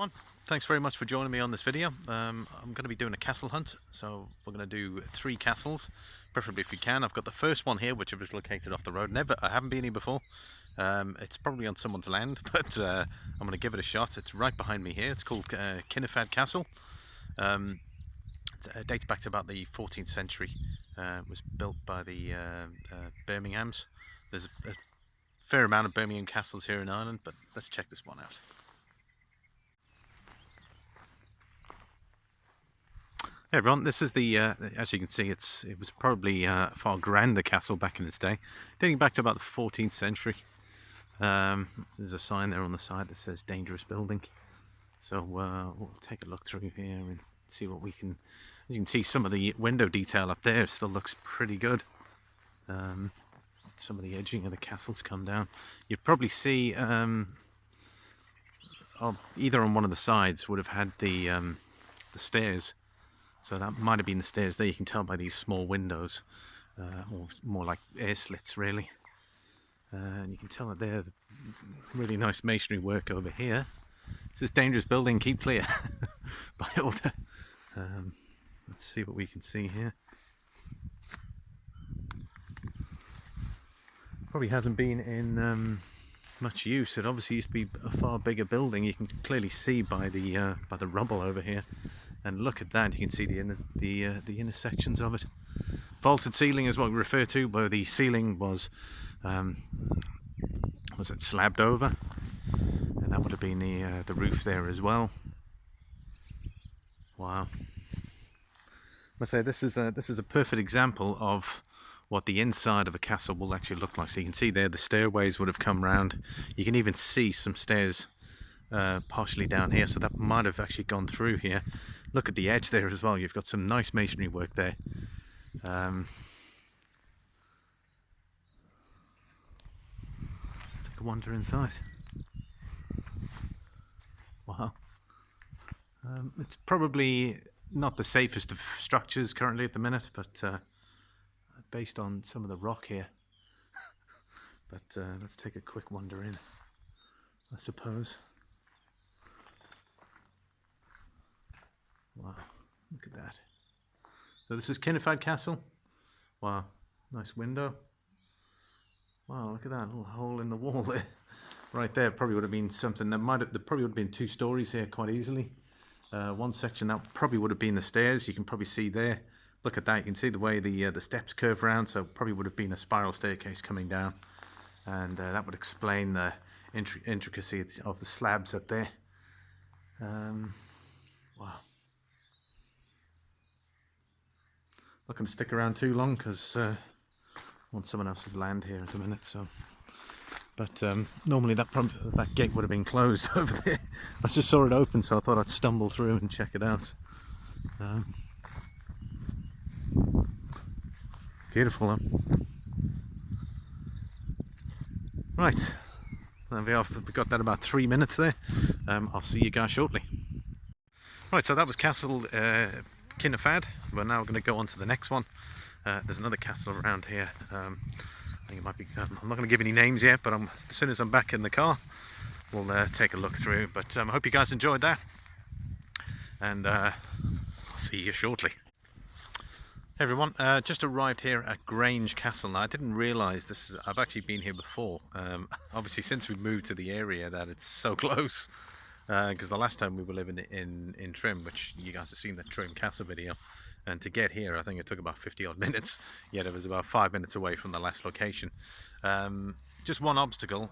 Everyone, thanks very much for joining me on this video. I'm going to be doing a castle hunt, so we're going to do 3 castles, preferably if we can. I've got the first one here, which is located off the road. I haven't been here before. It's probably on someone's land, but I'm going to give it a shot. It's right behind me here. It's called Kinnefad Castle. It dates back to about the 14th century. It was built by the Birminghams. There's a fair amount of Birmingham castles here in Ireland, but let's check this one out. Hey everyone, this is the, as you can see, it was probably a far grander castle back in its day, dating back to about the 14th century. There's a sign there on the side that says dangerous building. So we'll take a look through here and see what we can, as you can see, some of the window detail up there still looks pretty good. Some of the edging of the castle's come down. You'd probably see, either on one of the sides would have had the stairs. So that might have been the stairs there. You can tell by these small windows, or more like air slits really. And you can tell that there, really nice masonry work over here. It says dangerous building, keep clear by order. Let's see what we can see here. Probably hasn't been in much use. It obviously used to be a far bigger building. You can clearly see by the rubble over here. And look at that, you can see the inner sections of it. Vaulted ceiling is what we refer to, where the ceiling was it slabbed over, and that would have been the roof there as well. Wow. I must say this is a perfect example of what the inside of a castle will actually look like. So you can see there the stairways would have come round. You can even see some stairs partially down here, so that might have actually gone through here. Look at the edge there as well. You've got some nice masonry work there. Let's take a wander inside. Wow. It's probably not the safest of structures currently at the minute, but based on some of the rock here. But let's take a quick wander in, I suppose. Wow, look at that. So this is Kinnefad Castle. Wow, nice window. Wow, look at that little hole in the wall there. Right there, probably would have been something that there probably would have been 2 stories here quite easily. One section that probably would have been the stairs. You can probably see there. Look at that. You can see the way the steps curve around. So probably would have been a spiral staircase coming down, and that would explain the intricacy of the slabs up there. Wow. Not going to stick around too long because I want someone else's land here at the minute. So, but normally that gate would have been closed over there. I just saw it open, so I thought I'd stumble through and check it out. Beautiful, though. Right, there we are. We've got that about 3 minutes there. I'll see you guys shortly. Right, so that was Castle Kinnefad. We're now going to go on to the next one. There's another castle around here. I think it might be. I'm not going to give any names yet, but as soon as I'm back in the car, we'll take a look through. But I hope you guys enjoyed that, and I'll see you shortly. Hey everyone, just arrived here at Grange Castle. Now I didn't realise I've actually been here before. Obviously, since we moved to the area, that it's so close. Because the last time we were living in Trim, which you guys have seen the Trim Castle video, and to get here I think it took about 50 odd minutes, yet it was about 5 minutes away from the last location. Just one obstacle,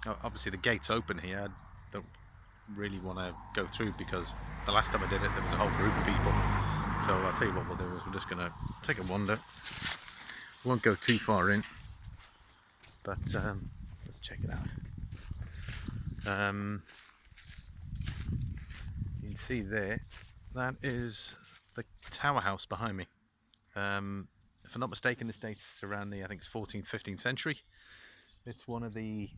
obviously the gate's open here. I don't really want to go through because the last time I did it there was a whole group of people. So I'll tell you what we'll do is we're just going to take a wander. We won't go too far in, but let's check it out. You can see there, that is the Towerhouse behind me. If I'm not mistaken, this dates around I think it's 14th, 15th century. It's one of the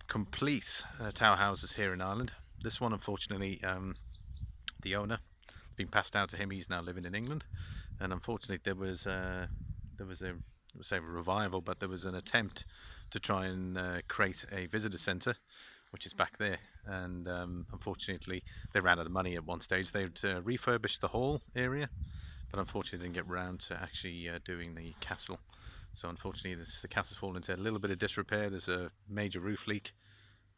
complete tower houses here in Ireland. This one, unfortunately, the owner, been passed down to him. He's now living in England, and unfortunately there was a revival, but there was an attempt to try and create a visitor centre which is back there. And unfortunately, they ran out of money at one stage. They'd refurbished the hall area, but unfortunately didn't get round to actually doing the castle. So unfortunately, the castle's fallen into a little bit of disrepair. There's a major roof leak.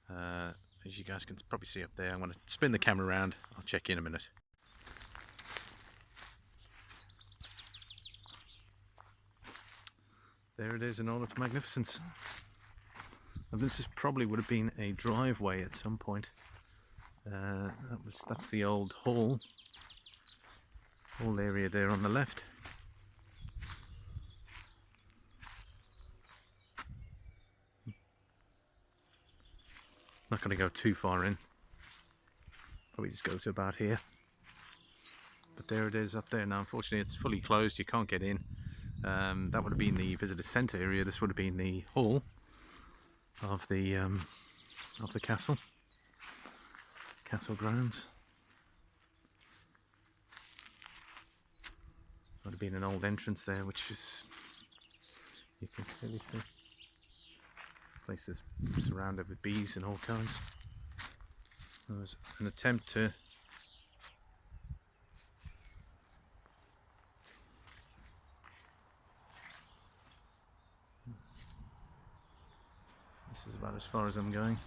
As you guys can probably see up there, I'm going to spin the camera around. I'll check in a minute. There it is in all its magnificence. And this is probably would have been a driveway at some point. That's the old hall area there on the left. Not going to go too far in. Probably just go to about here. But there it is up there now. Unfortunately, it's fully closed. You can't get in. That would have been the visitor centre area. This would have been the hall of the castle grounds. Would have been an old entrance there, which is, you can clearly see. Place is surrounded with bees and all kinds. There was an attempt to this is about as far as I'm going.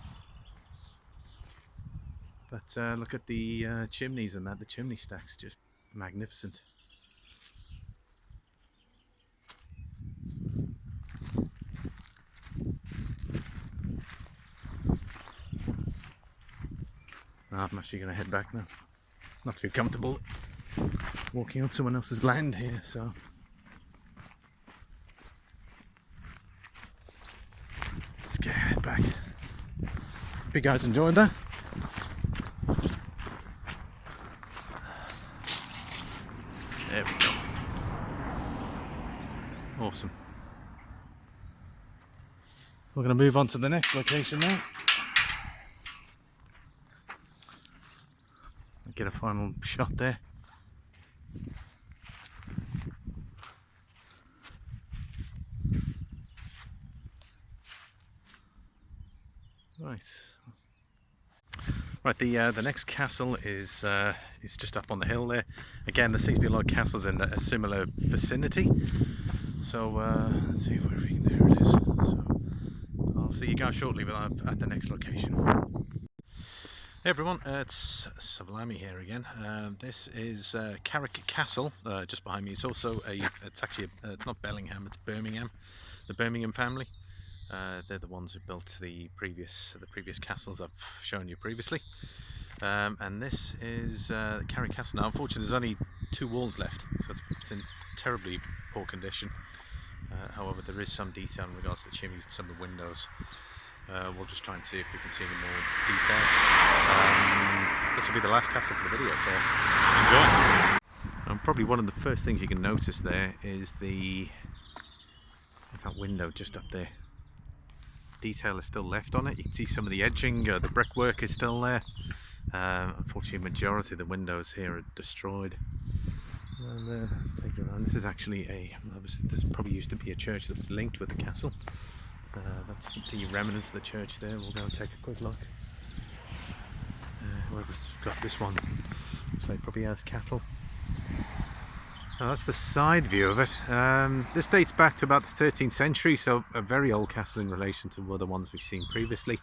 But look at the chimneys and that. The chimney stack's just magnificent. I'm actually going to head back now. Not too comfortable walking on someone else's land here, so let's get head back. Hope you guys enjoyed that. There we go. Awesome. We're going to move on to the next location now. Get a final shot there. Right, the next castle is just up on the hill there. Again, there seems to be a lot of castles in a similar vicinity. So let's see where we can. There it is. So I'll see you guys shortly at the next location. Hey everyone, it's Sublami here again. This is Carrick Castle, just behind me. It's also it's not Bellingham, it's Birmingham. The Birmingham family. They're the ones who built the previous castles I've shown you previously. And this is Carrick Castle. Now, unfortunately, there's only 2 walls left, so it's in terribly poor condition. However, there is some detail in regards to the chimneys and some of the windows. We'll just try and see if we can see any more detail. This will be the last castle for the video, so enjoy. Probably one of the first things you can notice there is that window just up there. Detail is still left on it. You can see some of the edging, the brickwork is still there. Unfortunately, a majority of the windows here are destroyed. And let's take it around. This is actually this probably used to be a church that was linked with the castle. That's the remnants of the church there. We'll go and take a quick look. Whoever's got this one, looks like probably has cattle. Now that's the side view of it. This dates back to about the 13th century, so a very old castle in relation to other ones we've seen previously.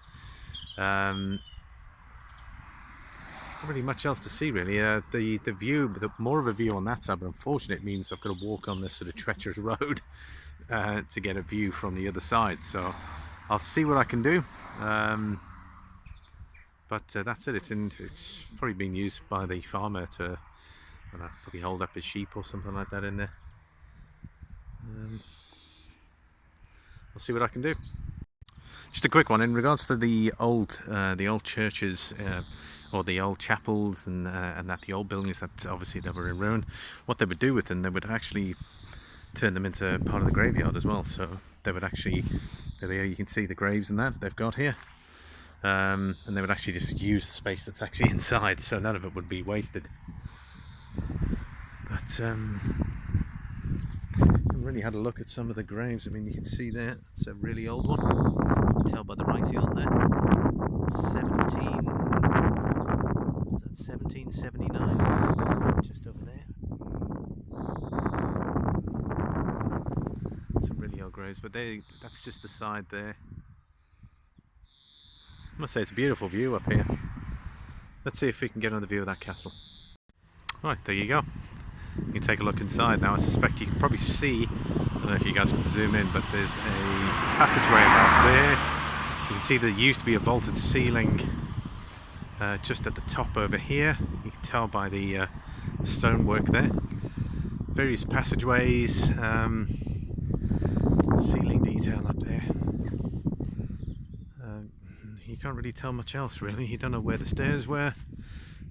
Not really much else to see really. The view, more of a view on that side, but unfortunately it means I've got to walk on this sort of treacherous road to get a view from the other side. So I'll see what I can do. But that's it. It's probably being used by the farmer to probably hold up his sheep or something like that in there. I'll see what I can do. Just a quick one in regards to the old churches or the old chapels and the old buildings that obviously that were in ruin. What they would do with them, they would actually turn them into part of the graveyard as well. So they would actually, there you can see the graves and that they've got here. And they would actually just use the space that's actually inside, so none of it would be wasted. But I really had a look at some of the graves. I mean, you can see there, it's a really old one. You can tell by the writing on there. 1779? Just over there. Some really old graves, but that's just the side there. I must say it's a beautiful view up here. Let's see if we can get another view of that castle. Right, there you go. You can take a look inside now. I suspect you can probably see, I don't know if you guys can zoom in, but there's a passageway about there. You can see there used to be a vaulted ceiling just at the top over here. You can tell by the stonework there. Various passageways, ceiling detail up there. You can't really tell much else really. You don't know where the stairs were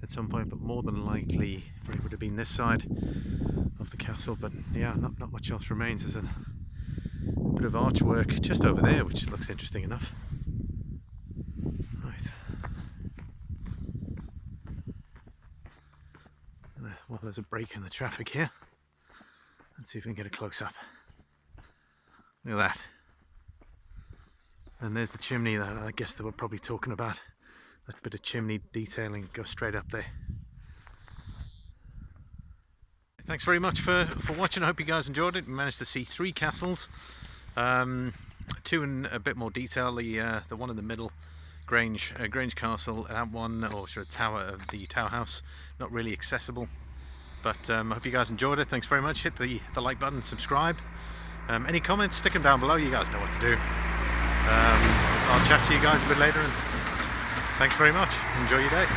at some point, but more than likely it would have been this side of the castle. But yeah, not much else remains. There's a bit of archwork just over there, which looks interesting enough. Right. Well, there's a break in the traffic here. Let's see if we can get a close-up. Look at that. And there's the chimney that I guess they were probably talking about. That bit of chimney detailing goes straight up there. Thanks very much for watching. I hope you guys enjoyed it. We managed to see 3 castles. 2 in a bit more detail. The one in the middle, Grange Castle. That one, or sort of the Towerhouse, not really accessible. But I hope you guys enjoyed it. Thanks very much. Hit the like button, subscribe. Any comments, stick them down below. You guys know what to do. I'll chat to you guys a bit later, and thanks very much. Enjoy your day.